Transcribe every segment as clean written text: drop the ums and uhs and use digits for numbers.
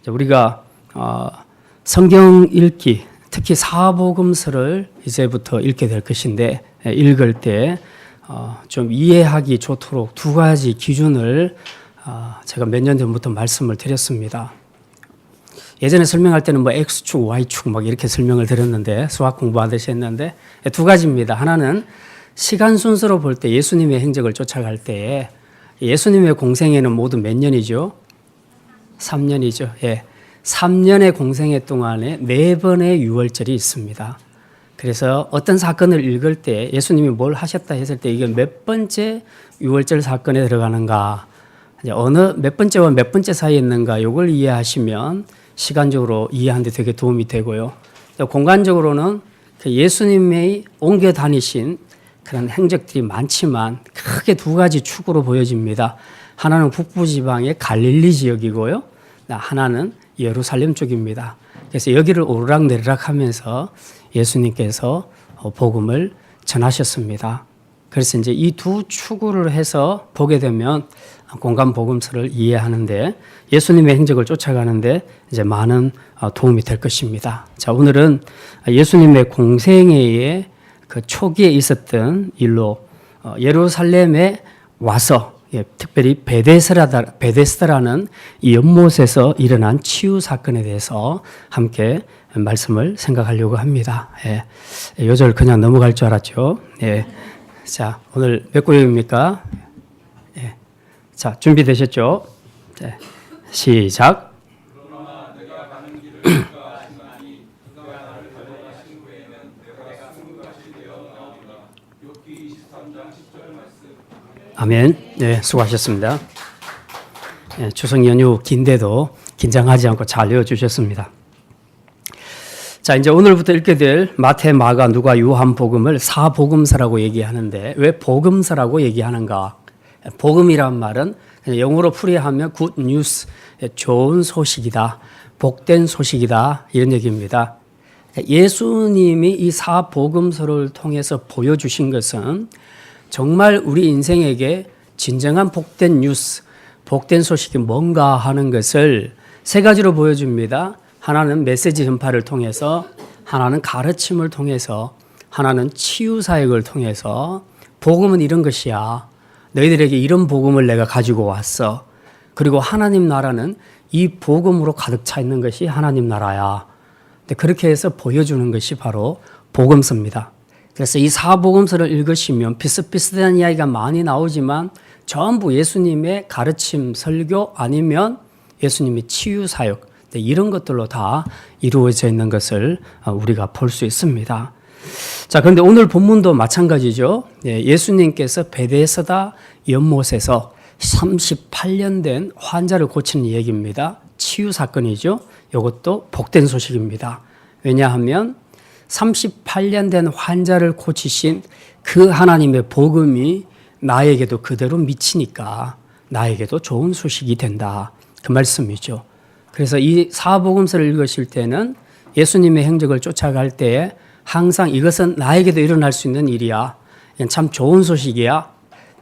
우리가 성경 읽기, 특히 사복음서를 이제부터 읽게 될 것인데, 읽을 때 좀 이해하기 좋도록 두 가지 기준을 제가 몇 년 전부터 말씀을 드렸습니다. 예전에 설명할 때는 뭐 X축, Y축 막 이렇게 설명을 드렸는데, 수학 공부하듯이 했는데, 두 가지입니다. 하나는 시간 순서로 볼 때 예수님의 행적을 쫓아갈 때에 예수님의 공생애는 모두 몇 년이죠? 3년이죠. 예. 3년의 공생애 동안에 4번의 유월절이 있습니다. 그래서 어떤 사건을 읽을 때 예수님이 뭘 하셨다 했을 때 이게 몇 번째 유월절 사건에 들어가는가, 어느 몇 번째와 몇 번째 사이에 있는가, 이걸 이해하시면 시간적으로 이해하는 데 되게 도움이 되고요. 공간적으로는 예수님이 옮겨 다니신 그런 행적들이 많지만 크게 두 가지 축으로 보여집니다. 하나는 북부 지방의 갈릴리 지역이고요. 하나는 예루살렘 쪽입니다. 그래서 여기를 오르락내리락 하면서 예수님께서 복음을 전하셨습니다. 그래서 이제 이 두 축으로 해서 보게 되면 공간 복음서를 이해하는데, 예수님의 행적을 쫓아가는데 이제 많은 도움이 될 것입니다. 자, 오늘은 예수님의 공생애의 그 초기에 있었던 일로 예루살렘에 와서, 특별히 베데스다라는 이 연못에서 일어난 치유 사건에 대해서 함께 말씀을 생각하려고 합니다. 요절 그냥 넘어갈 줄 알았죠. 자, 오늘 몇 구역입니까? 자, 준비되셨죠? 시작. 아멘. 네, 수고하셨습니다. 추석 연휴 긴데도 긴장하지 않고 잘 외워주셨습니다. 자, 이제 오늘부터 읽게 될 마태, 마가, 누가, 요한복음을 사복음서라고 얘기하는데, 왜 복음서라고 얘기하는가? 복음이란 말은 그냥 영어로 풀이하면 good news, 좋은 소식이다, 복된 소식이다, 이런 얘기입니다. 예수님이 이 사복음서를 통해서 보여주신 것은 정말 우리 인생에게 진정한 복된 뉴스, 복된 소식이 뭔가 하는 것을 세 가지로 보여줍니다. 하나는 메시지 전파를 통해서, 하나는 가르침을 통해서, 하나는 치유 사역을 통해서. 복음은 이런 것이야. 너희들에게 이런 복음을 내가 가지고 왔어. 그리고 하나님 나라는 이 복음으로 가득 차 있는 것이 하나님 나라야. 그렇게 해서 보여주는 것이 바로 복음서입니다. 그래서 이 사복음서를 읽으시면 비슷비슷한 이야기가 많이 나오지만 전부 예수님의 가르침, 설교, 아니면 예수님의 치유 사역, 이런 것들로 다 이루어져 있는 것을 우리가 볼 수 있습니다. 자, 그런데 오늘 본문도 마찬가지죠. 예수님께서 베데스다 연못에서 38년 된 환자를 고치는 얘기입니다. 치유 사건이죠. 이것도 복된 소식입니다. 왜냐하면 38년 된 환자를 고치신 그 하나님의 복음이 나에게도 그대로 미치니까 나에게도 좋은 소식이 된다, 그 말씀이죠. 그래서 이 사복음서를 읽으실 때는 예수님의 행적을 쫓아갈 때에 항상 이것은 나에게도 일어날 수 있는 일이야, 참 좋은 소식이야,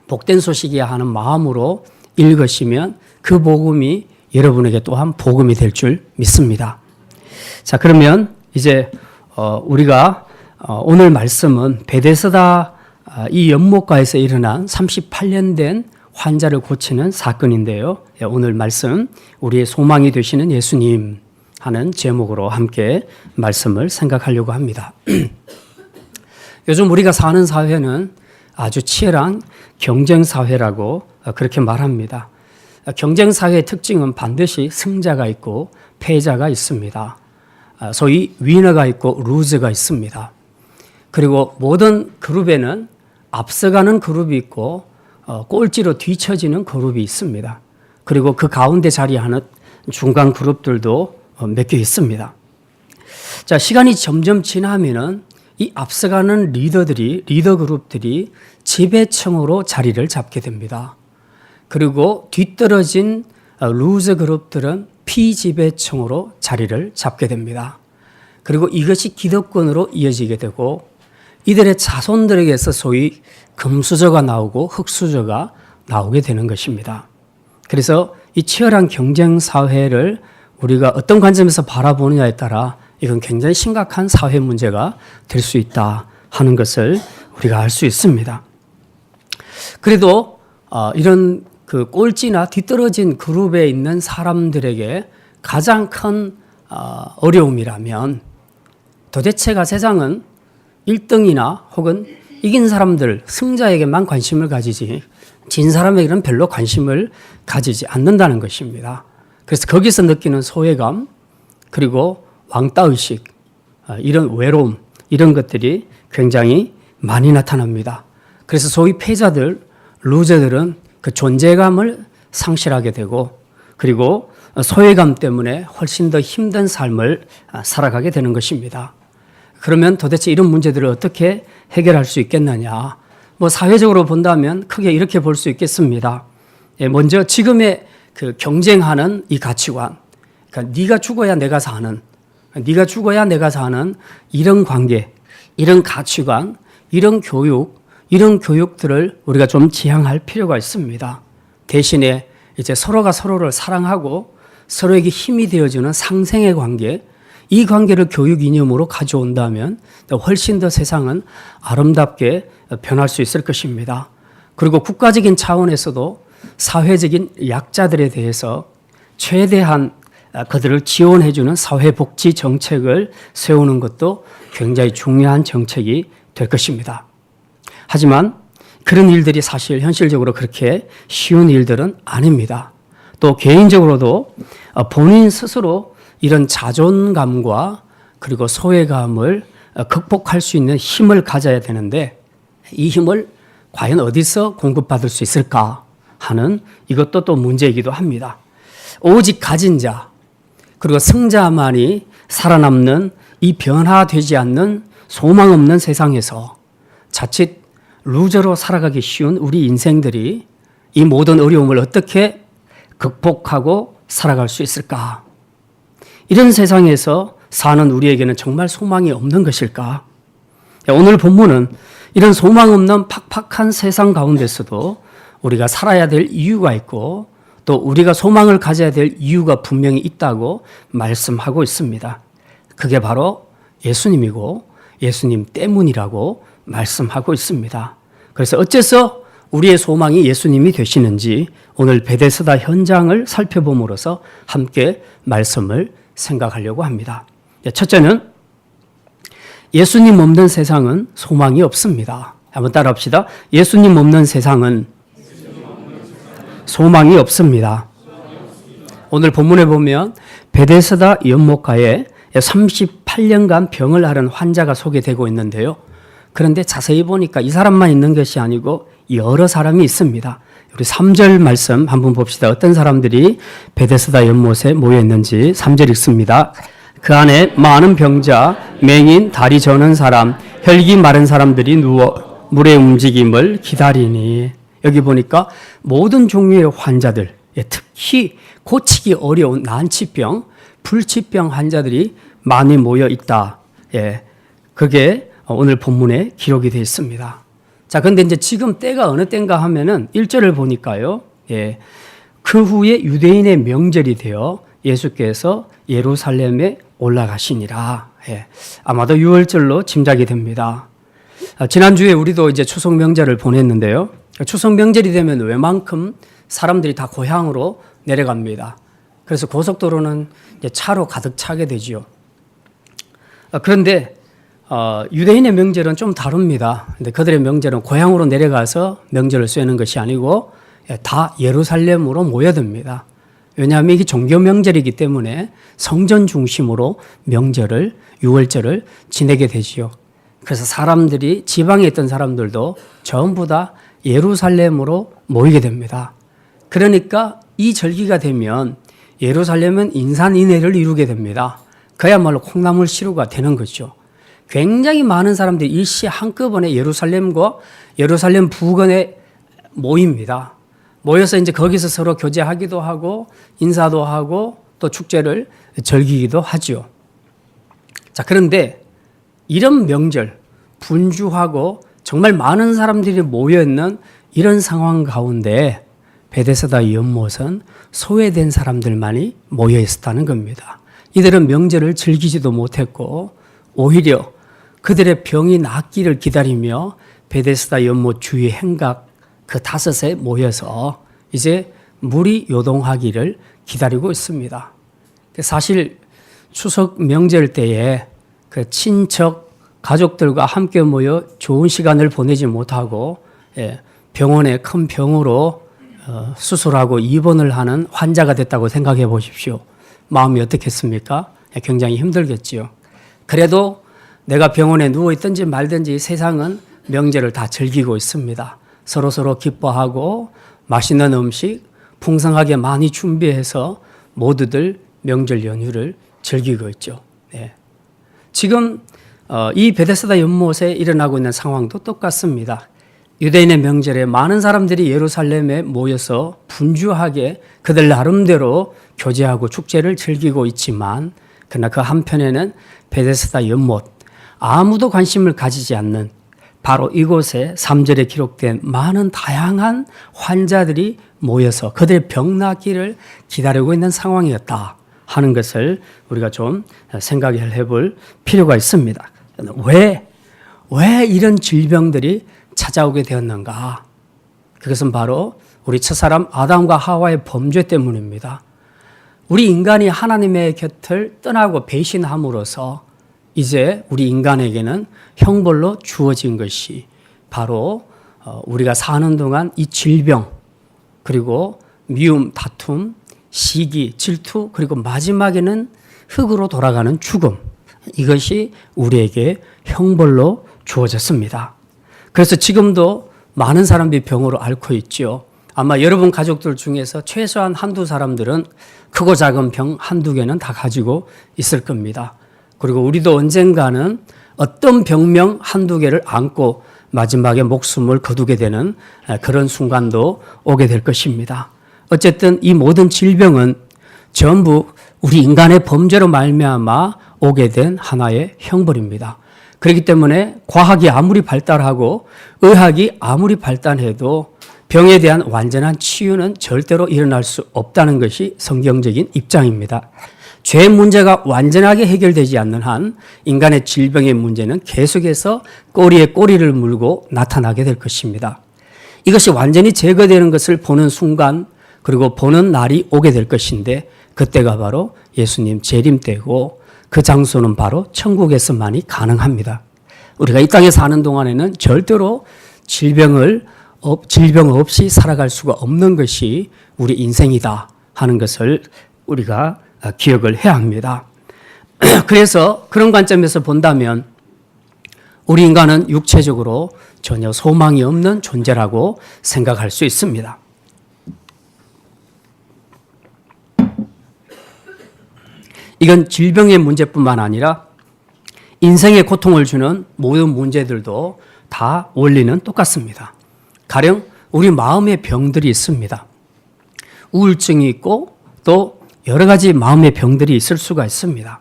복된 소식이야 하는 마음으로 읽으시면 그 복음이 여러분에게 또한 복음이 될 줄 믿습니다. 자, 그러면 이제 우리가 오늘 말씀은 베데스다 이 연못가에서 일어난 38년 된 환자를 고치는 사건인데요. 오늘 말씀, 우리의 소망이 되시는 예수님 하는 제목으로 함께 말씀을 생각하려고 합니다. 요즘 우리가 사는 사회는 아주 치열한 경쟁사회라고 그렇게 말합니다. 경쟁사회의 특징은 반드시 승자가 있고 패자가 있습니다. 소위 위너가 있고 루저가 있습니다. 그리고 모든 그룹에는 앞서가는 그룹이 있고 꼴찌로 뒤처지는 그룹이 있습니다. 그리고 그 가운데 자리하는 중간 그룹들도 몇 개 있습니다. 자, 시간이 점점 지나면은 이 앞서가는 리더 그룹들이 지배층으로 자리를 잡게 됩니다. 그리고 뒤떨어진 루저 그룹들은 피지배층으로 자리를 잡게 됩니다. 그리고 이것이 기득권으로 이어지게 되고 이들의 자손들에게서 소위 금수저가 나오고 흙수저가 나오게 되는 것입니다. 그래서 이 치열한 경쟁 사회를 우리가 어떤 관점에서 바라보느냐에 따라 이건 굉장히 심각한 사회 문제가 될 수 있다 하는 것을 우리가 알 수 있습니다. 그래도 이런 그 꼴찌나 뒤떨어진 그룹에 있는 사람들에게 가장 큰 어려움이라면 도대체가 세상은 1등이나 혹은 이긴 사람들, 승자에게만 관심을 가지지 진 사람에게는 별로 관심을 가지지 않는다는 것입니다. 그래서 거기서 느끼는 소외감 그리고 왕따의식, 이런 외로움 이런 것들이 굉장히 많이 나타납니다. 그래서 소위 패자들, 루저들은 그 존재감을 상실하게 되고 그리고 소외감 때문에 훨씬 더 힘든 삶을 살아가게 되는 것입니다. 그러면 도대체 이런 문제들을 어떻게 해결할 수 있겠느냐? 뭐 사회적으로 본다면 크게 이렇게 볼 수 있겠습니다. 먼저 지금의 그 경쟁하는 이 가치관, 그러니까 네가 죽어야 내가 사는, 네가 죽어야 내가 사는 이런 관계, 이런 가치관, 이런 교육들을 우리가 좀 지향할 필요가 있습니다. 대신에 이제 서로가 서로를 사랑하고 서로에게 힘이 되어주는 상생의 관계, 이 관계를 교육 이념으로 가져온다면 훨씬 더 세상은 아름답게 변할 수 있을 것입니다. 그리고 국가적인 차원에서도 사회적인 약자들에 대해서 최대한 그들을 지원해주는 사회복지 정책을 세우는 것도 굉장히 중요한 정책이 될 것입니다. 하지만 그런 일들이 사실 현실적으로 그렇게 쉬운 일들은 아닙니다. 또 개인적으로도 본인 스스로 이런 자존감과 그리고 소외감을 극복할 수 있는 힘을 가져야 되는데 이 힘을 과연 어디서 공급받을 수 있을까 하는 이것도 또 문제이기도 합니다. 오직 가진 자 그리고 승자만이 살아남는 이 변화되지 않는 소망 없는 세상에서 자칫 루저로 살아가기 쉬운 우리 인생들이 이 모든 어려움을 어떻게 극복하고 살아갈 수 있을까? 이런 세상에서 사는 우리에게는 정말 소망이 없는 것일까? 오늘 본문은 이런 소망 없는 팍팍한 세상 가운데서도 우리가 살아야 될 이유가 있고 또 우리가 소망을 가져야 될 이유가 분명히 있다고 말씀하고 있습니다. 그게 바로 예수님이고 예수님 때문이라고 말씀하고 있습니다. 그래서 어째서 우리의 소망이 예수님이 되시는지 오늘 베데스다 현장을 살펴봄으로써 함께 말씀을 생각하려고 합니다. 첫째는 예수님 없는 세상은 소망이 없습니다. 한번 따라합시다. 예수님 없는 세상은 소망이 없습니다. 오늘 본문에 보면 베데스다 연못가에 38년간 병을 앓은 환자가 소개되고 있는데요. 그런데 자세히 보니까 이 사람만 있는 것이 아니고 여러 사람이 있습니다. 우리 3절 말씀 한번 봅시다. 어떤 사람들이 베데스다 연못에 모여 있는지 3절 읽습니다. 그 안에 많은 병자, 맹인, 다리 저는 사람, 혈기 마른 사람들이 누워 물의 움직임을 기다리니. 여기 보니까 모든 종류의 환자들, 특히 고치기 어려운 난치병, 불치병 환자들이 많이 모여 있다. 그게 오늘 본문에 기록이 되어 있습니다. 자, 근데 이제 지금 때가 어느 때인가 하면은 1절을 보니까요. 그 후에 유대인의 명절이 되어 예수께서 예루살렘에 올라가시니라. 아마도 6월절로 짐작이 됩니다. 지난주에 우리도 이제 추석 명절을 보냈는데요. 추석 명절이 되면 웬만큼 사람들이 다 고향으로 내려갑니다. 그래서 고속도로는 이제 차로 가득 차게 되지요. 그런데 유대인의 명절은 좀 다릅니다. 근데 그들의 명절은 고향으로 내려가서 명절을 쇠는 것이 아니고 다 예루살렘으로 모여듭니다. 왜냐하면 이게 종교 명절이기 때문에 성전 중심으로 명절을 6월절을 지내게 되지요. 그래서 사람들이 지방에 있던 사람들도 전부 다 예루살렘으로 모이게 됩니다. 그러니까 이 절기가 되면 예루살렘은 인산인해를 이루게 됩니다. 그야말로 콩나물 시루가 되는 거죠. 굉장히 많은 사람들이 일시 한꺼번에 예루살렘과 예루살렘 부근에 모입니다. 모여서 이제 거기서 서로 교제하기도 하고 인사도 하고 또 축제를 즐기기도 하죠. 자, 그런데 이런 명절, 분주하고 정말 많은 사람들이 모여 있는 이런 상황 가운데 베데스다 연못은 소외된 사람들만이 모여 있었다는 겁니다. 이들은 명절을 즐기지도 못했고 오히려 그들의 병이 낫기를 기다리며 베데스다 연못 주위 행각 그 5에 모여서 이제 물이 요동하기를 기다리고 있습니다. 사실 추석 명절 때에 그 친척 가족들과 함께 모여 좋은 시간을 보내지 못하고 병원에 큰 병으로 수술하고 입원을 하는 환자가 됐다고 생각해 보십시오. 마음이 어떻겠습니까? 굉장히 힘들겠지요. 그래도 내가 병원에 누워 있든지 말든지 세상은 명절을 다 즐기고 있습니다. 서로 기뻐하고 맛있는 음식 풍성하게 많이 준비해서 모두들 명절 연휴를 즐기고 있죠. 지금 이 베데스다 연못에 일어나고 있는 상황도 똑같습니다. 유대인의 명절에 많은 사람들이 예루살렘에 모여서 분주하게 그들 나름대로 교제하고 축제를 즐기고 있지만 그러나 그 한편에는 베데스다 연못, 아무도 관심을 가지지 않는 바로 이곳에 3절에 기록된 많은 다양한 환자들이 모여서 그들의 병 낫기를 기다리고 있는 상황이었다 하는 것을 우리가 좀 생각해 볼 필요가 있습니다. 왜 이런 질병들이 찾아오게 되었는가? 그것은 바로 우리 첫사람 아담과 하와의 범죄 때문입니다. 우리 인간이 하나님의 곁을 떠나고 배신함으로써 이제 우리 인간에게는 형벌로 주어진 것이 바로 우리가 사는 동안 이 질병, 그리고 미움, 다툼, 시기, 질투, 그리고 마지막에는 흙으로 돌아가는 죽음. 이것이 우리에게 형벌로 주어졌습니다. 그래서 지금도 많은 사람들이 병으로 앓고 있죠. 아마 여러분 가족들 중에서 최소한 한두 사람들은 크고 작은 병 한두 개는 다 가지고 있을 겁니다. 그리고 우리도 언젠가는 어떤 병명 한두 개를 안고 마지막에 목숨을 거두게 되는 그런 순간도 오게 될 것입니다. 어쨌든 이 모든 질병은 전부 우리 인간의 범죄로 말미암아 오게 된 하나의 형벌입니다. 그렇기 때문에 과학이 아무리 발달하고 의학이 아무리 발달해도 병에 대한 완전한 치유는 절대로 일어날 수 없다는 것이 성경적인 입장입니다. 죄 문제가 완전하게 해결되지 않는 한 인간의 질병의 문제는 계속해서 꼬리에 꼬리를 물고 나타나게 될 것입니다. 이것이 완전히 제거되는 것을 보는 순간 그리고 보는 날이 오게 될 것인데 그때가 바로 예수님 재림 때고 그 장소는 바로 천국에서만이 가능합니다. 우리가 이 땅에 사는 동안에는 절대로 질병 없이 살아갈 수가 없는 것이 우리 인생이다 하는 것을 우리가 기억을 해야 합니다. 그래서 그런 관점에서 본다면 우리 인간은 육체적으로 전혀 소망이 없는 존재라고 생각할 수 있습니다. 이건 질병의 문제뿐만 아니라 인생의 고통을 주는 모든 문제들도 다 원리는 똑같습니다. 가령 우리 마음의 병들이 있습니다. 우울증이 있고 또 여러 가지 마음의 병들이 있을 수가 있습니다.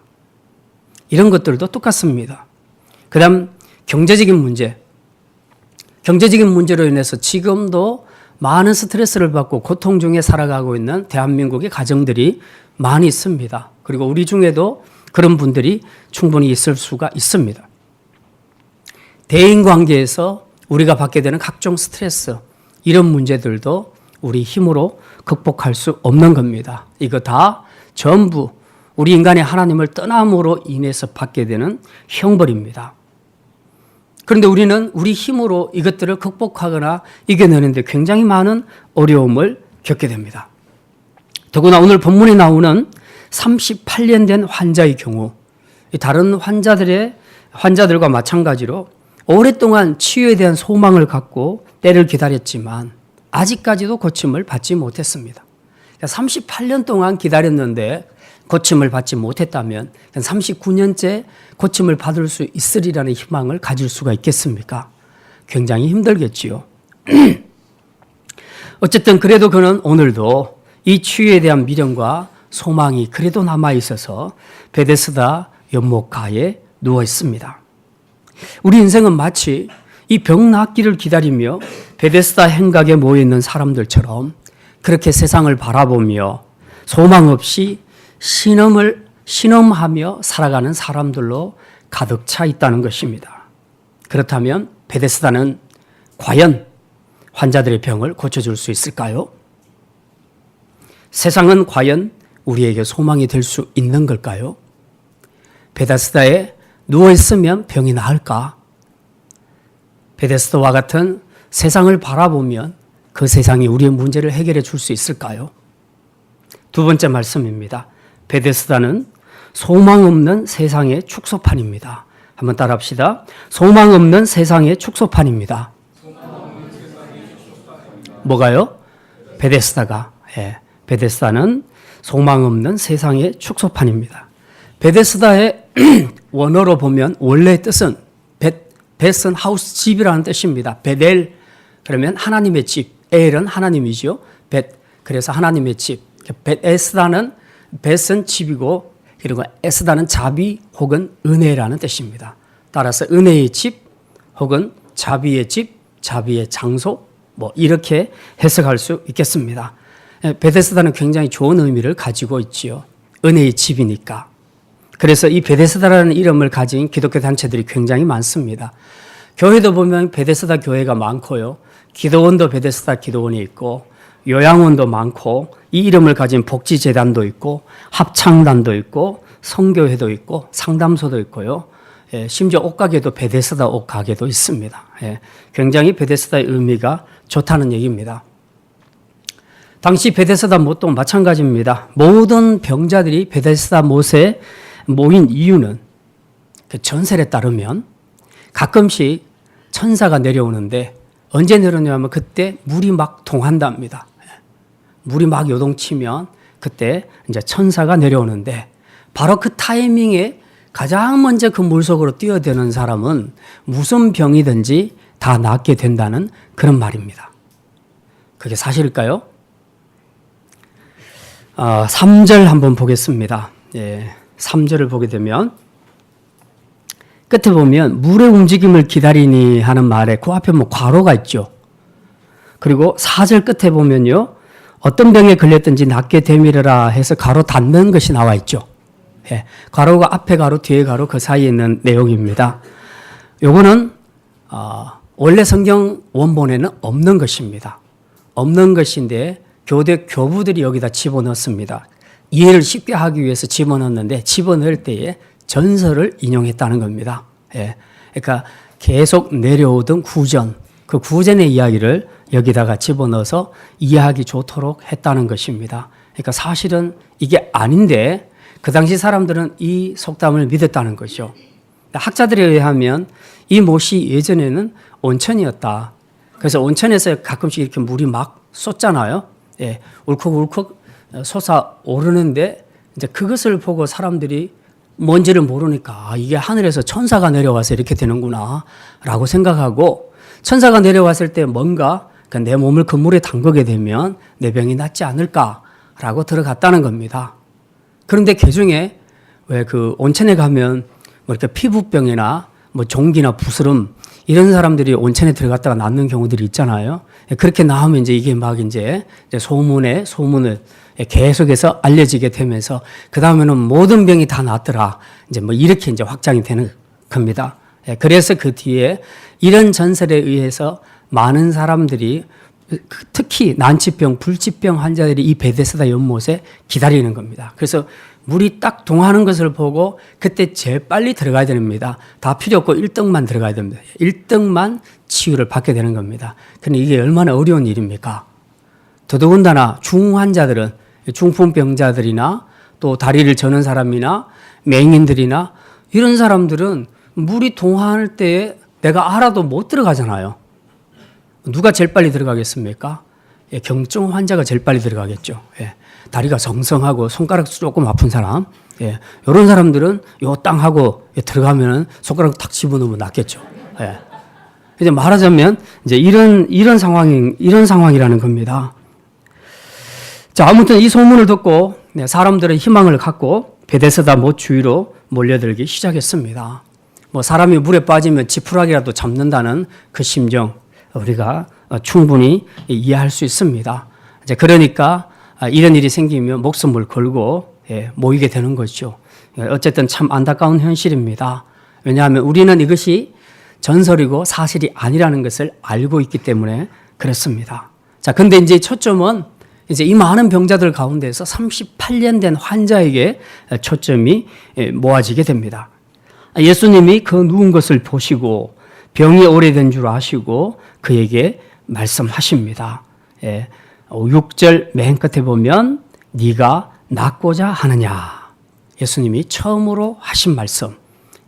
이런 것들도 똑같습니다. 그 다음 경제적인 문제로 인해서 지금도 많은 스트레스를 받고 고통 중에 살아가고 있는 대한민국의 가정들이 많이 있습니다. 그리고 우리 중에도 그런 분들이 충분히 있을 수가 있습니다. 대인관계에서 우리가 받게 되는 각종 스트레스, 이런 문제들도 우리 힘으로 극복할 수 없는 겁니다. 이거 다 전부 우리 인간의 하나님을 떠남으로 인해서 받게 되는 형벌입니다. 그런데 우리는 우리 힘으로 이것들을 극복하거나 이겨내는데 굉장히 많은 어려움을 겪게 됩니다. 더구나 오늘 본문에 나오는 38년 된 환자의 경우, 다른 환자들과 마찬가지로 오랫동안 치유에 대한 소망을 갖고 때를 기다렸지만 아직까지도 고침을 받지 못했습니다. 38년 동안 기다렸는데 고침을 받지 못했다면 39년째 고침을 받을 수 있으리라는 희망을 가질 수가 있겠습니까? 굉장히 힘들겠지요. 어쨌든 그래도 그는 오늘도 이 치유에 대한 미련과 소망이 그래도 남아 있어서 베데스다 연못가에 누워 있습니다. 우리 인생은 마치 이 병 낫기를 기다리며 베데스다 행각에 모여 있는 사람들처럼 그렇게 세상을 바라보며 소망 없이 신음하며 살아가는 사람들로 가득 차 있다는 것입니다. 그렇다면 베데스다는 과연 환자들의 병을 고쳐줄 수 있을까요? 세상은 과연 우리에게 소망이 될 수 있는 걸까요? 베데스다에 누워있으면 병이 나을까? 베데스다와 같은 세상을 바라보면 그 세상이 우리의 문제를 해결해 줄 수 있을까요? 두 번째 말씀입니다. 베데스다는 소망 없는 세상의 축소판입니다. 한번 따라합시다. 소망 없는 세상의 축소판입니다. 뭐가요? 베데스다가. 예, 베데스다는 소망 없는 세상의 축소판입니다. 베데스다의 원어로 보면 원래 뜻은 벳은 하우스 집이라는 뜻입니다. 베델 그러면 하나님의 집, 엘은 하나님이죠. 벳 그래서 하나님의 집. 벳에스다는 벳은 집이고 그리고 에스다는 자비 혹은 은혜라는 뜻입니다. 따라서 은혜의 집 혹은 자비의 집, 자비의 장소 뭐 이렇게 해석할 수 있겠습니다. 베데스다는 굉장히 좋은 의미를 가지고 있지요. 은혜의 집이니까. 그래서 이 베데스다라는 이름을 가진 기독교 단체들이 굉장히 많습니다. 교회도 보면 베데스다 교회가 많고요. 기도원도 베데스다 기도원이 있고 요양원도 많고 이 이름을 가진 복지재단도 있고 합창단도 있고 성교회도 있고 상담소도 있고요. 예, 심지어 옷가게도 베데스다 옷가게도 있습니다. 예, 굉장히 베데스다의 의미가 좋다는 얘기입니다. 당시 베데스다 못도 마찬가지입니다. 모든 병자들이 베데스다 못에 모인 이유는 그 전설에 따르면 가끔씩 천사가 내려오는데 언제 내려오냐면 그때 물이 막 동한답니다. 물이 막 요동치면 그때 이제 천사가 내려오는데 바로 그 타이밍에 가장 먼저 그 물속으로 뛰어드는 사람은 무슨 병이든지 다 낫게 된다는 그런 말입니다. 그게 사실일까요? 3절 한번 보겠습니다. 예, 3절을 보게 되면 끝에 보면 물의 움직임을 기다리니 하는 말에 그 앞에 뭐 괄호가 있죠. 그리고 4절 끝에 보면요. 어떤 병에 걸렸든지 낫게 되미르라 해서 괄호 닫는 것이 나와 있죠. 예, 괄호가 앞에 괄호 뒤에 괄호 그 사이에 있는 내용입니다. 요거는 원래 성경 원본에는 없는 것입니다. 없는 것인데 교대 교부들이 여기다 집어넣습니다. 이해를 쉽게 하기 위해서 집어넣는데 집어넣을 때에 전설을 인용했다는 겁니다. 예, 그러니까 계속 내려오던 구전, 그 구전의 이야기를 여기다가 집어넣어서 이해하기 좋도록 했다는 것입니다. 그러니까 사실은 이게 아닌데 그 당시 사람들은 이 속담을 믿었다는 거죠. 학자들에 의하면 이 못이 예전에는 온천이었다. 그래서 온천에서 가끔씩 이렇게 물이 막 쏟잖아요. 예, 울컥울컥 솟아오르는데 이제 그것을 보고 사람들이 뭔지를 모르니까 이게 하늘에서 천사가 내려와서 이렇게 되는구나 라고 생각하고 천사가 내려왔을 때 뭔가 내 몸을 그 물에 담그게 되면 내 병이 낫지 않을까라고 들어갔다는 겁니다. 그런데 그중에 왜 그 온천에 가면 뭐 이렇게 피부병이나 뭐 종기나 부스럼 이런 사람들이 온천에 들어갔다가 낫는 경우들이 있잖아요. 그렇게 나오면 이제 이게 막 이제 소문을 계속해서 알려지게 되면서 그 다음에는 모든 병이 다 낫더라. 이제 뭐 이렇게 이제 확장이 되는 겁니다. 그래서 그 뒤에 이런 전설에 의해서 많은 사람들이 특히 난치병, 불치병 환자들이 이 베데스다 연못에 기다리는 겁니다. 그래서 물이 딱 동하는 것을 보고 그때 제일 빨리 들어가야 됩니다. 다 필요 없고 1등만 들어가야 됩니다. 1등만 치유를 받게 되는 겁니다. 근데 이게 얼마나 어려운 일입니까? 더더군다나 중환자들은 중풍병자들이나 또 다리를 저는 사람이나 맹인들이나 이런 사람들은 물이 동할 때에 내가 알아도 못 들어가잖아요. 누가 제일 빨리 들어가겠습니까? 예, 경증 환자가 제일 빨리 들어가겠죠. 예, 다리가 성성하고 손가락 조금 아픈 사람, 예, 이런 사람들은 요 땅 하고 들어가면은 손가락 탁 집어넣으면 낫겠죠. 예. 이제 말하자면 이제 이런 상황이라는 겁니다. 자, 아무튼 이 소문을 듣고 사람들은 희망을 갖고 베데스다 못 주위로 몰려들기 시작했습니다. 뭐 사람이 물에 빠지면 지푸라기라도 잡는다는 그 심정 우리가 충분히 이해할 수 있습니다. 이제 그러니까 이런 일이 생기면 목숨을 걸고 모이게 되는 거죠. 어쨌든 참 안타까운 현실입니다. 왜냐하면 우리는 이것이 전설이고 사실이 아니라는 것을 알고 있기 때문에 그렇습니다. 자, 근데 이제 초점은 이제 이 많은 병자들 가운데서 38년 된 환자에게 초점이 모아지게 됩니다. 예수님이 그 누운 것을 보시고 병이 오래된 줄 아시고 그에게 말씀하십니다. 6절 맨 끝에 보면 네가 낫고자 하느냐. 예수님이 처음으로 하신 말씀.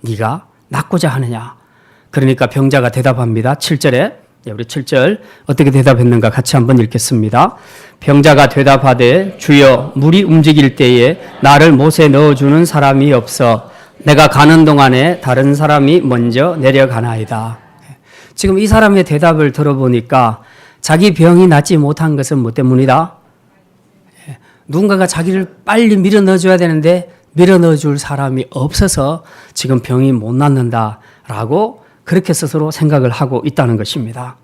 네가 낫고자 하느냐. 그러니까 병자가 대답합니다. 7절에 우리 7절 어떻게 대답했는가 같이 한번 읽겠습니다. 병자가 대답하되 주여 물이 움직일 때에 나를 못에 넣어주는 사람이 없어 내가 가는 동안에 다른 사람이 먼저 내려가나이다. 지금 이 사람의 대답을 들어보니까 자기 병이 낫지 못한 것은 뭐 때문이다? 누군가가 자기를 빨리 밀어 넣어줘야 되는데 밀어 넣어줄 사람이 없어서 지금 병이 못 낫는다라고 그렇게 스스로 생각을 하고 있다는 것입니다.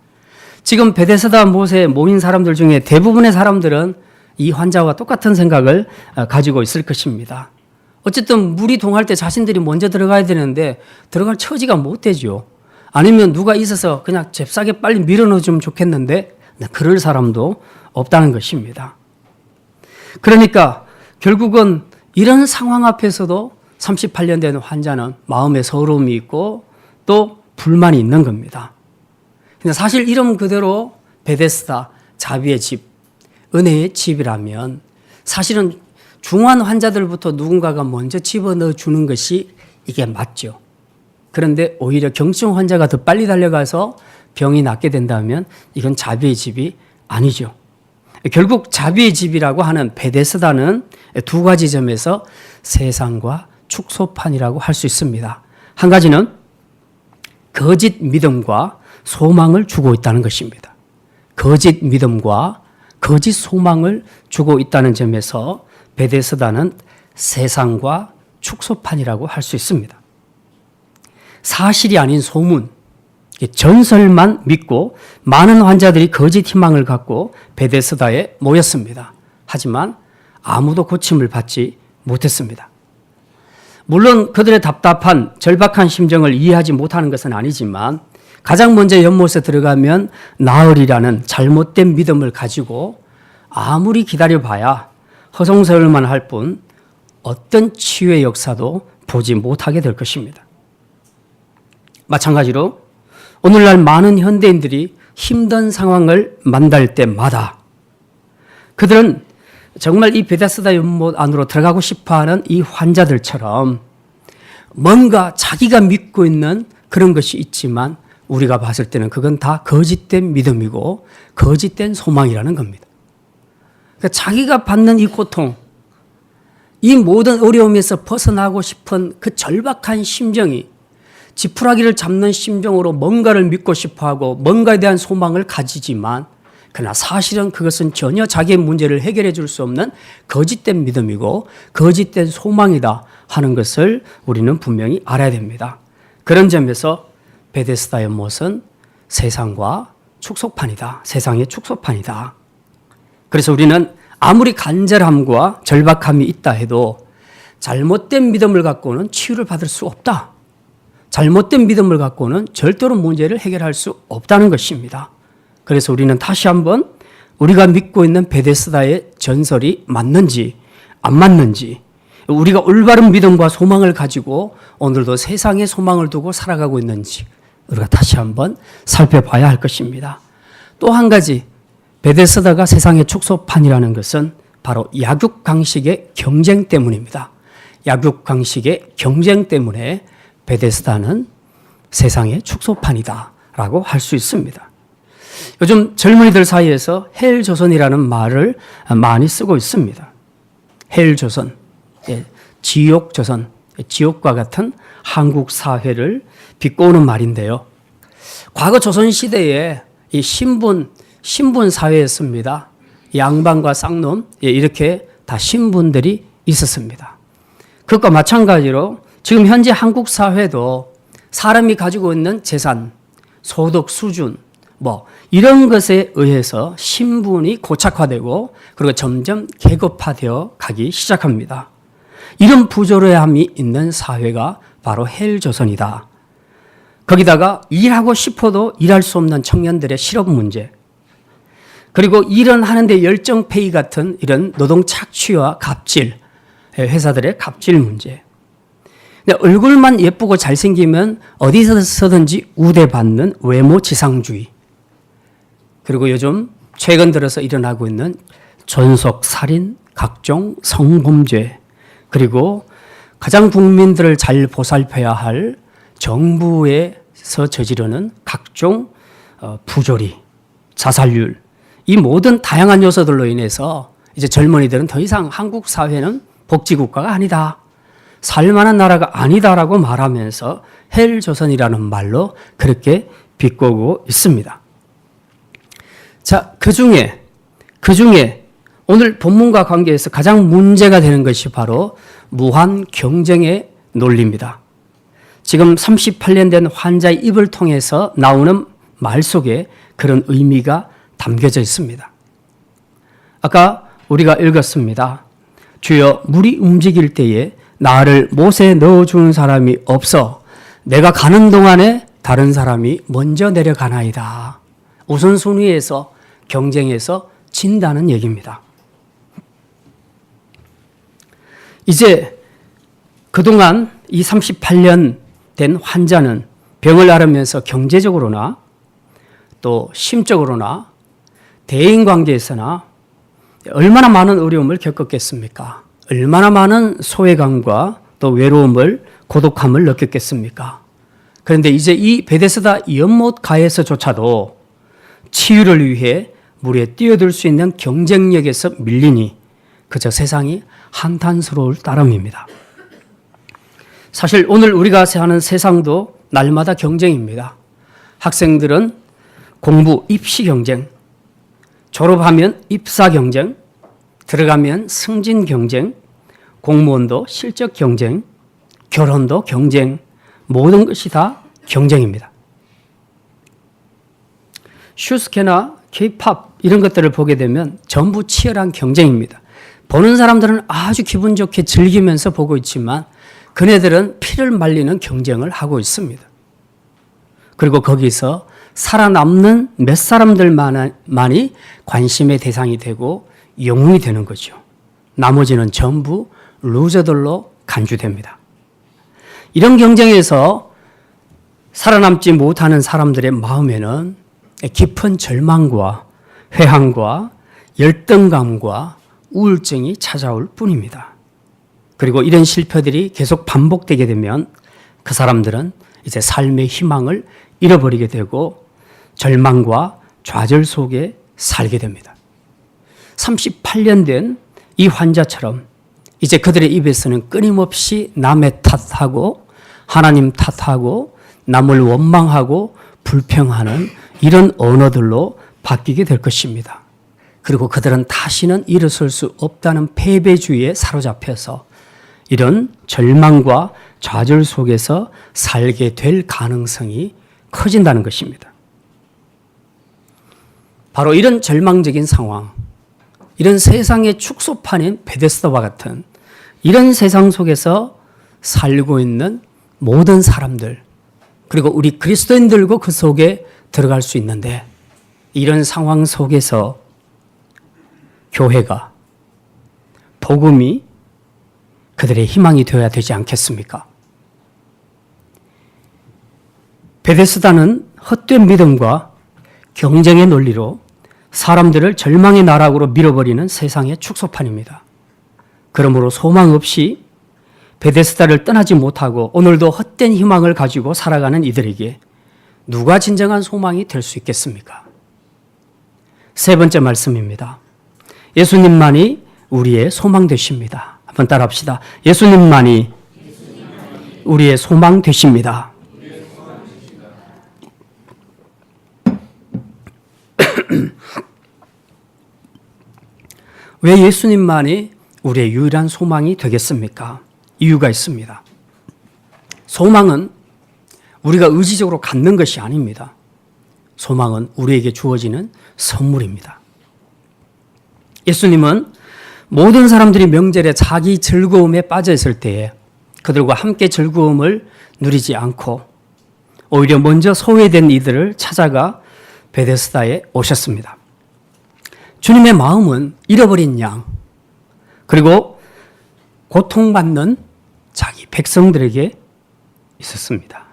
지금 베데스다 못에 모인 사람들 중에 대부분의 사람들은 이 환자와 똑같은 생각을 가지고 있을 것입니다. 어쨌든 물이 동할 때 자신들이 먼저 들어가야 되는데 들어갈 처지가 못 되죠. 아니면 누가 있어서 그냥 잽싸게 빨리 밀어 넣어주면 좋겠는데 그럴 사람도 없다는 것입니다. 그러니까 결국은 이런 상황 앞에서도 38년 된 환자는 마음에 서러움이 있고 또 불만이 있는 겁니다. 근데 사실 이름 그대로 베데스다, 자비의 집, 은혜의 집이라면 사실은 중환 환자들부터 누군가가 먼저 집어넣어 주는 것이 이게 맞죠. 그런데 오히려 경증 환자가 더 빨리 달려가서 병이 낫게 된다면 이건 자비의 집이 아니죠. 결국 자비의 집이라고 하는 베데스다는 두 가지 점에서 세상과 축소판이라고 할 수 있습니다. 한 가지는 거짓 믿음과 소망을 주고 있다는 것입니다. 거짓 믿음과 거짓 소망을 주고 있다는 점에서 베데스다는 세상과 축소판이라고 할 수 있습니다. 사실이 아닌 소문, 전설만 믿고 많은 환자들이 거짓 희망을 갖고 베데스다에 모였습니다. 하지만 아무도 고침을 받지 못했습니다. 물론 그들의 답답한 절박한 심정을 이해하지 못하는 것은 아니지만 가장 먼저 연못에 들어가면 나으리라는 잘못된 믿음을 가지고 아무리 기다려봐야 허송세월만 할 뿐 어떤 치유의 역사도 보지 못하게 될 것입니다. 마찬가지로 오늘날 많은 현대인들이 힘든 상황을 만날 때마다 그들은 정말 이 베데스다 연못 안으로 들어가고 싶어하는 이 환자들처럼 뭔가 자기가 믿고 있는 그런 것이 있지만 우리가 봤을 때는 그건 다 거짓된 믿음이고 거짓된 소망이라는 겁니다. 그러니까 자기가 받는 이 고통, 이 모든 어려움에서 벗어나고 싶은 그 절박한 심정이 지푸라기를 잡는 심정으로 뭔가를 믿고 싶어하고 뭔가에 대한 소망을 가지지만 그러나 사실은 그것은 전혀 자기의 문제를 해결해 줄 수 없는 거짓된 믿음이고 거짓된 소망이다 하는 것을 우리는 분명히 알아야 됩니다. 그런 점에서 베데스다 연못은 세상과 축소판이다. 세상의 축소판이다. 그래서 우리는 아무리 간절함과 절박함이 있다 해도 잘못된 믿음을 갖고는 치유를 받을 수 없다. 잘못된 믿음을 갖고는 절대로 문제를 해결할 수 없다는 것입니다. 그래서 우리는 다시 한번 우리가 믿고 있는 베데스다의 전설이 맞는지 안 맞는지 우리가 올바른 믿음과 소망을 가지고 오늘도 세상에 소망을 두고 살아가고 있는지 우리가 다시 한번 살펴봐야 할 것입니다. 또 한 가지 베데스다가 세상의 축소판이라는 것은 바로 약육강식의 경쟁 때문입니다. 약육강식의 경쟁 때문에 베데스다는 세상의 축소판이다라고 할 수 있습니다. 요즘 젊은이들 사이에서 헬조선이라는 말을 많이 쓰고 있습니다. 헬조선, 지옥조선, 지옥과 같은 한국 사회를 비꼬는 말인데요. 과거 조선시대에 이 신분 사회였습니다. 양반과 쌍놈, 이렇게 다 신분들이 있었습니다. 그것과 마찬가지로 지금 현재 한국 사회도 사람이 가지고 있는 재산, 소득 수준, 이런 것에 의해서 신분이 고착화되고 그리고 점점 계급화되어 가기 시작합니다. 이런 부조리함이 있는 사회가 바로 헬조선이다. 거기다가 일하고 싶어도 일할 수 없는 청년들의 실업 문제, 그리고 일은 하는데 열정페이 같은 이런 노동 착취와 갑질, 회사들의 갑질 문제. 얼굴만 예쁘고 잘생기면 어디서든지 우대받는 외모 지상주의. 그리고 요즘 최근 들어서 일어나고 있는 존속, 살인, 각종 성범죄, 그리고 가장 국민들을 잘 보살펴야 할 정부에서 저지르는 각종 부조리, 자살률, 이 모든 다양한 요소들로 인해서 이제 젊은이들은 더 이상 한국 사회는 복지국가가 아니다, 살만한 나라가 아니다라고 말하면서 헬조선이라는 말로 그렇게 비꼬고 있습니다. 자, 그 중에 오늘 본문과 관계해서 가장 문제가 되는 것이 바로 무한 경쟁의 논리입니다. 지금 38년 된 환자의 입을 통해서 나오는 말 속에 그런 의미가 담겨져 있습니다. 아까 우리가 읽었습니다. 주여, 물이 움직일 때에 나를 못에 넣어주는 사람이 없어 내가 가는 동안에 다른 사람이 먼저 내려가나이다. 우선순위에서 경쟁에서 진다는 얘기입니다. 이제 그동안 이 38년 된 환자는 병을 앓으면서 경제적으로나 또 심적으로나 대인관계에서나 얼마나 많은 어려움을 겪었겠습니까? 얼마나 많은 소외감과 또 외로움을, 고독함을 느꼈겠습니까? 그런데 이제 이 베데스다 연못가에서조차도 치유를 위해 물에 뛰어들 수 있는 경쟁력에서 밀리니 그저 세상이 한탄스러울 따름입니다. 사실 오늘 우리가 사는 세상도 날마다 경쟁입니다. 학생들은 공부, 입시 경쟁, 졸업하면 입사 경쟁, 들어가면 승진 경쟁, 공무원도 실적 경쟁, 결혼도 경쟁, 모든 것이 다 경쟁입니다. 슈스케나 K-팝 이런 것들을 보게 되면 전부 치열한 경쟁입니다. 보는 사람들은 아주 기분 좋게 즐기면서 보고 있지만 그네들은 피를 말리는 경쟁을 하고 있습니다. 그리고 거기서 살아남는 몇 사람들만이 관심의 대상이 되고 영웅이 되는 거죠. 나머지는 전부 루저들로 간주됩니다. 이런 경쟁에서 살아남지 못하는 사람들의 마음에는 깊은 절망과 회한과 열등감과 우울증이 찾아올 뿐입니다. 그리고 이런 실패들이 계속 반복되게 되면 그 사람들은 이제 삶의 희망을 잃어버리게 되고 절망과 좌절 속에 살게 됩니다. 38년 된 이 환자처럼 이제 그들의 입에서는 끊임없이 남의 탓하고 하나님 탓하고 남을 원망하고 불평하는 이런 언어들로 바뀌게 될 것입니다. 그리고 그들은 다시는 일어설 수 없다는 패배주의에 사로잡혀서 이런 절망과 좌절 속에서 살게 될 가능성이 커진다는 것입니다. 바로 이런 절망적인 상황, 이런 세상의 축소판인 베데스다와 같은 이런 세상 속에서 살고 있는 모든 사람들, 그리고 우리 그리스도인들도 그 속에 들어갈 수 있는데 이런 상황 속에서 교회가, 복음이 그들의 희망이 되어야 되지 않겠습니까? 베데스다는 헛된 믿음과 경쟁의 논리로 사람들을 절망의 나락으로 밀어버리는 세상의 축소판입니다. 그러므로 소망 없이 베데스다를 떠나지 못하고 오늘도 헛된 희망을 가지고 살아가는 이들에게 누가 진정한 소망이 될 수 있겠습니까? 세 번째 말씀입니다. 예수님만이 우리의 소망 되십니다. 한번 따라합시다. 예수님만이 우리의 소망 되십니다. 왜 예수님만이 우리의 유일한 소망이 되겠습니까? 이유가 있습니다. 소망은 우리가 의지적으로 갖는 것이 아닙니다. 소망은 우리에게 주어지는 선물입니다. 예수님은 모든 사람들이 명절에 자기 즐거움에 빠져 있을 때에 그들과 함께 즐거움을 누리지 않고 오히려 먼저 소외된 이들을 찾아가 베데스다에 오셨습니다. 주님의 마음은 잃어버린 양, 그리고 고통받는 자기 백성들에게 있었습니다.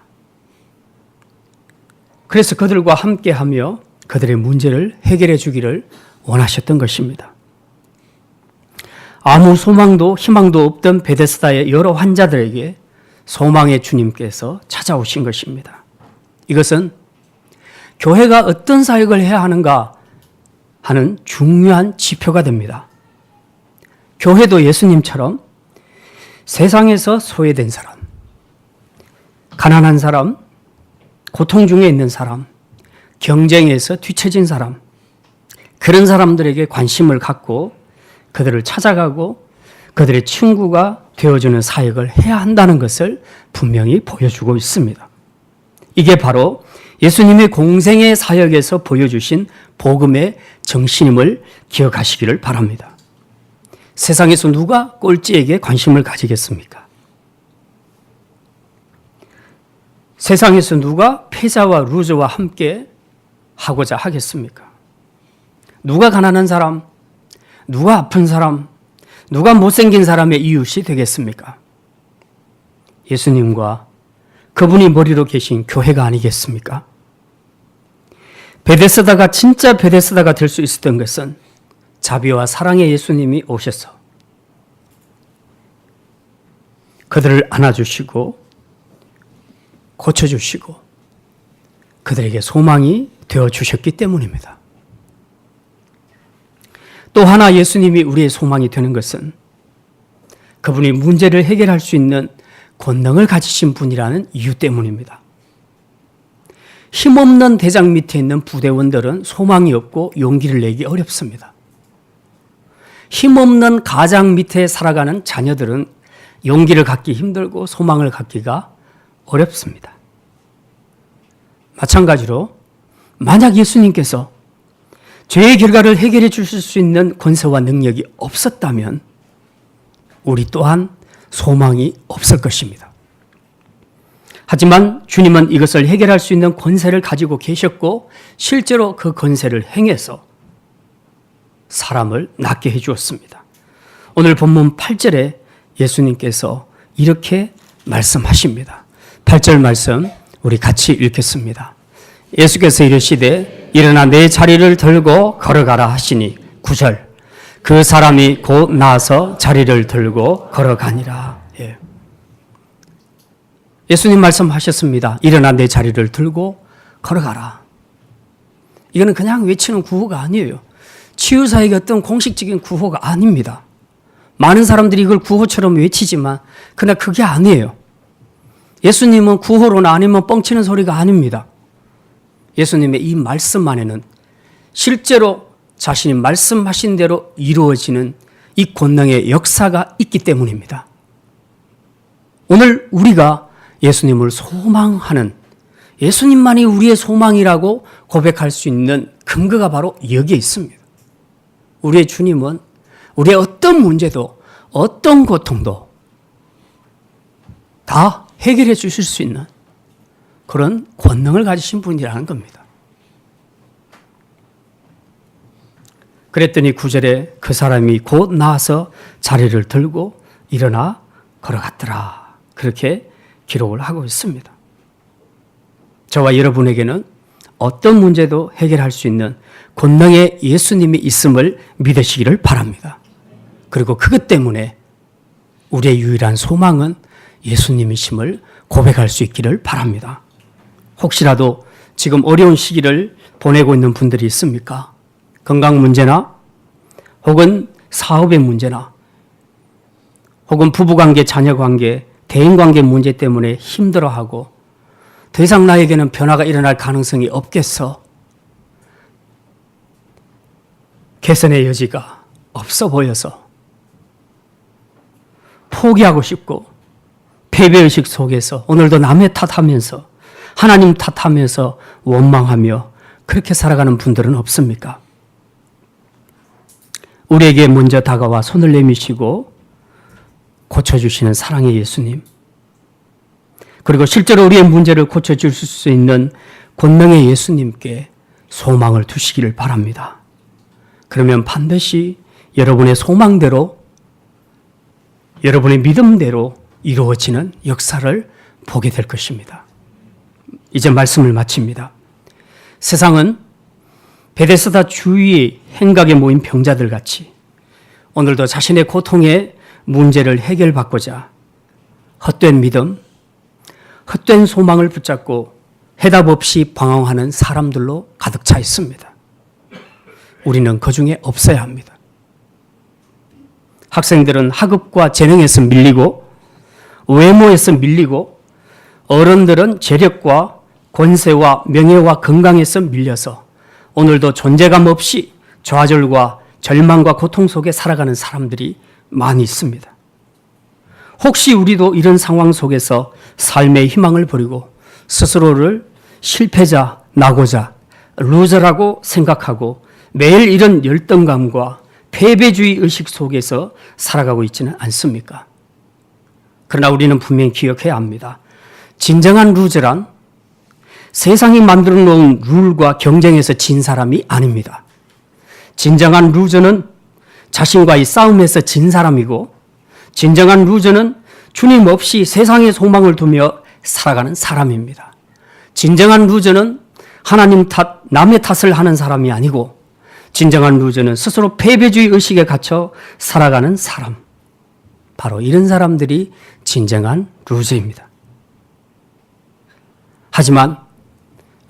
그래서 그들과 함께하며 그들의 문제를 해결해 주기를 원하셨던 것입니다. 아무 소망도 희망도 없던 베데스다의 여러 환자들에게 소망의 주님께서 찾아오신 것입니다. 이것은 교회가 어떤 사역을 해야 하는가 하는 중요한 지표가 됩니다. 교회도 예수님처럼 세상에서 소외된 사람, 가난한 사람, 고통 중에 있는 사람, 경쟁에서 뒤처진 사람, 그런 사람들에게 관심을 갖고 그들을 찾아가고 그들의 친구가 되어주는 사역을 해야 한다는 것을 분명히 보여주고 있습니다. 이게 바로 예수님의 공생의 사역에서 보여주신 복음의 정신임을 기억하시기를 바랍니다. 세상에서 누가 꼴찌에게 관심을 가지겠습니까? 세상에서 누가 패자와 루저와 함께 하고자 하겠습니까? 누가 가난한 사람, 누가 아픈 사람, 누가 못생긴 사람의 이웃이 되겠습니까? 예수님과 그분이 머리로 계신 교회가 아니겠습니까? 베데스다가 진짜 베데스다가 될 수 있었던 것은 자비와 사랑의 예수님이 오셔서 그들을 안아주시고 고쳐주시고 그들에게 소망이 되어주셨기 때문입니다. 또 하나 예수님이 우리의 소망이 되는 것은 그분이 문제를 해결할 수 있는 권능을 가지신 분이라는 이유 때문입니다. 힘없는 대장 밑에 있는 부대원들은 소망이 없고 용기를 내기 어렵습니다. 힘없는 가장 밑에 살아가는 자녀들은 용기를 갖기 힘들고 소망을 갖기가 어렵습니다. 마찬가지로 만약 예수님께서 죄의 결과를 해결해 주실 수 있는 권세와 능력이 없었다면 우리 또한 소망이 없을 것입니다. 하지만 주님은 이것을 해결할 수 있는 권세를 가지고 계셨고 실제로 그 권세를 행해서 사람을 낫게 해주었습니다. 오늘 본문 8절에 예수님께서 이렇게 말씀하십니다. 8절 말씀 우리 같이 읽겠습니다. 예수께서 이르시되 일어나 내 자리를 들고 걸어가라 하시니 9절 그 사람이 곧 나아서 자리를 들고 걸어가니라. 예수님 말씀하셨습니다. 일어나 내 자리를 들고 걸어가라. 이거는 그냥 외치는 구호가 아니에요. 치유사역의 어떤 공식적인 구호가 아닙니다. 많은 사람들이 이걸 구호처럼 외치지만 그러나 그게 아니에요. 예수님은 구호로나 아니면 뻥치는 소리가 아닙니다. 예수님의 이 말씀 안에는 실제로 자신이 말씀하신 대로 이루어지는 이 권능의 역사가 있기 때문입니다. 오늘 우리가 예수님을 소망하는 예수님만이 우리의 소망이라고 고백할 수 있는 근거가 바로 여기에 있습니다. 우리의 주님은 우리의 어떤 문제도 어떤 고통도 다 해결해 주실 수 있는 그런 권능을 가지신 분이라는 겁니다. 그랬더니 9절에 그 사람이 곧 나와서 자리를 들고 일어나 걸어갔더라. 그렇게 기록을 하고 있습니다. 저와 여러분에게는 어떤 문제도 해결할 수 있는 권능의 예수님이 있음을 믿으시기를 바랍니다. 그리고 그것 때문에 우리의 유일한 소망은 예수님이심을 고백할 수 있기를 바랍니다. 혹시라도 지금 어려운 시기를 보내고 있는 분들이 있습니까? 건강 문제나 혹은 사업의 문제나 혹은 부부관계, 자녀관계, 대인관계 문제 때문에 힘들어하고 더 이상 나에게는 변화가 일어날 가능성이 없겠어. 개선의 여지가 없어 보여서 포기하고 싶고 패배의식 속에서 오늘도 남의 탓하면서 하나님 탓하면서 원망하며 그렇게 살아가는 분들은 없습니까? 우리에게 먼저 다가와 손을 내미시고 고쳐주시는 사랑의 예수님, 그리고 실제로 우리의 문제를 고쳐줄 수 있는 권능의 예수님께 소망을 두시기를 바랍니다. 그러면 반드시 여러분의 소망대로, 여러분의 믿음대로 이루어지는 역사를 보게 될 것입니다. 이제 말씀을 마칩니다. 세상은 베데스다 주위의 행각에 모인 병자들 같이 오늘도 자신의 고통의 문제를 해결받고자 헛된 믿음, 헛된 소망을 붙잡고 해답 없이 방황하는 사람들로 가득 차 있습니다. 우리는 그 중에 없어야 합니다. 학생들은 학업과 재능에서 밀리고 외모에서 밀리고 어른들은 재력과 권세와 명예와 건강에서 밀려서 오늘도 존재감 없이 좌절과 절망과 고통 속에 살아가는 사람들이 많이 있습니다. 혹시 우리도 이런 상황 속에서 삶의 희망을 버리고 스스로를 실패자, 낙오자, 루저라고 생각하고 매일 이런 열등감과 패배주의 의식 속에서 살아가고 있지는 않습니까? 그러나 우리는 분명히 기억해야 합니다. 진정한 루저란 세상이 만들어 놓은 룰과 경쟁에서 진 사람이 아닙니다. 진정한 루저는 자신과의 싸움에서 진 사람이고, 진정한 루저는 주님 없이 세상에 소망을 두며 살아가는 사람입니다. 진정한 루저는 하나님 탓, 남의 탓을 하는 사람이 아니고, 진정한 루저는 스스로 패배주의 의식에 갇혀 살아가는 사람. 바로 이런 사람들이 진정한 루저입니다. 하지만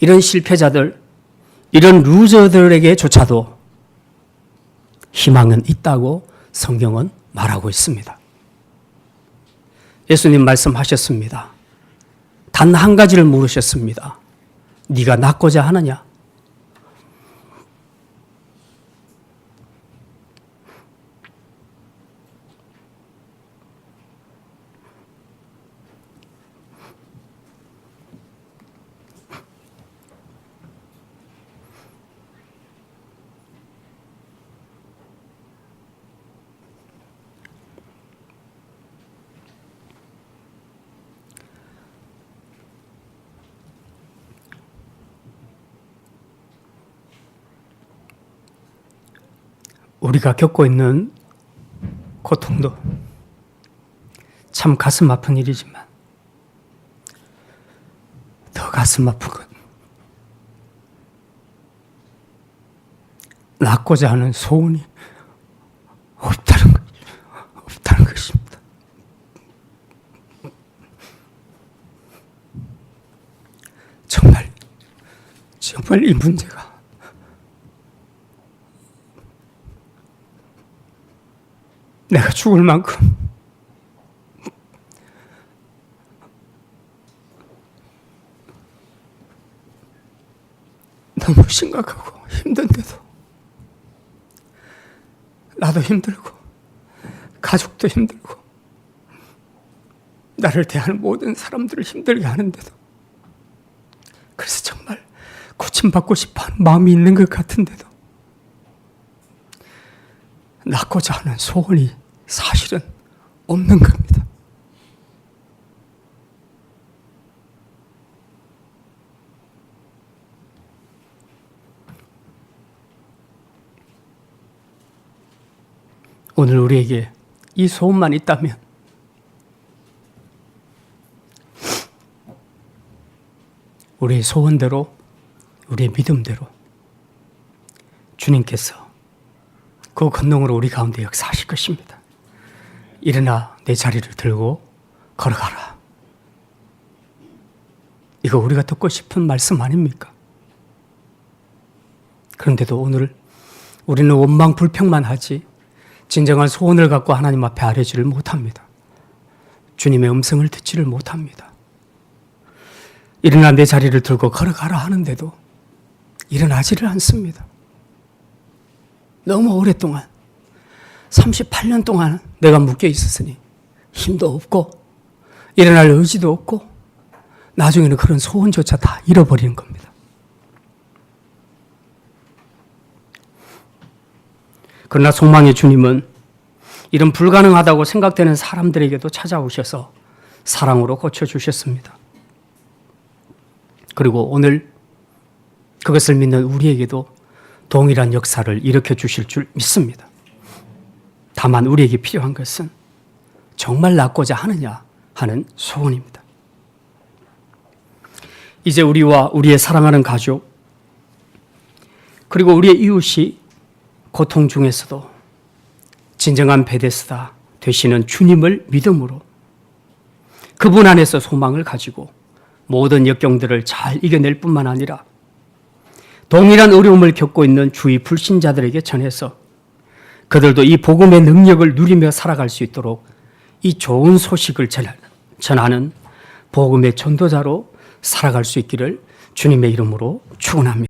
이런 실패자들, 이런 루저들에게조차도 희망은 있다고 성경은 말하고 있습니다. 예수님 말씀하셨습니다. 단 한 가지를 물으셨습니다. 네가 낫고자 하느냐? 우리가 겪고 있는 고통도 참 가슴 아픈 일이지만 더 가슴 아픈 건 낫고자 하는 소원이 없다는 것입니다. 정말 이 문제가 내가 죽을 만큼 너무 심각하고 힘든데도 나도 힘들고 가족도 힘들고 나를 대하는 모든 사람들을 힘들게 하는데도 그래서 정말 고침받고 싶어하는 마음이 있는 것 같은데도 낳고자 하는 소원이 사실은 없는 겁니다. 오늘 우리에게 이 소원만 있다면 우리의 소원대로, 우리의 믿음대로 주님께서 그 권능으로 우리 가운데 역사하실 것입니다. 일어나 내 자리를 들고 걸어가라. 이거 우리가 듣고 싶은 말씀 아닙니까? 그런데도 오늘 우리는 원망 불평만 하지 진정한 소원을 갖고 하나님 앞에 아뢰지를 못합니다. 주님의 음성을 듣지를 못합니다. 일어나 내 자리를 들고 걸어가라 하는데도 일어나지를 않습니다. 너무 오랫동안 38년 동안 내가 묶여 있었으니 힘도 없고 일어날 의지도 없고 나중에는 그런 소원조차 다 잃어버리는 겁니다. 그러나 소망의 주님은 이런 불가능하다고 생각되는 사람들에게도 찾아오셔서 사랑으로 고쳐주셨습니다. 그리고 오늘 그것을 믿는 우리에게도 동일한 역사를 일으켜 주실 줄 믿습니다. 다만 우리에게 필요한 것은 정말 낫고자 하느냐 하는 소원입니다. 이제 우리와 우리의 사랑하는 가족 그리고 우리의 이웃이 고통 중에서도 진정한 베데스다 되시는 주님을 믿음으로 그분 안에서 소망을 가지고 모든 역경들을 잘 이겨낼 뿐만 아니라 동일한 어려움을 겪고 있는 주위 불신자들에게 전해서 그들도 이 복음의 능력을 누리며 살아갈 수 있도록 이 좋은 소식을 전하는 복음의 전도자로 살아갈 수 있기를 주님의 이름으로 축원합니다.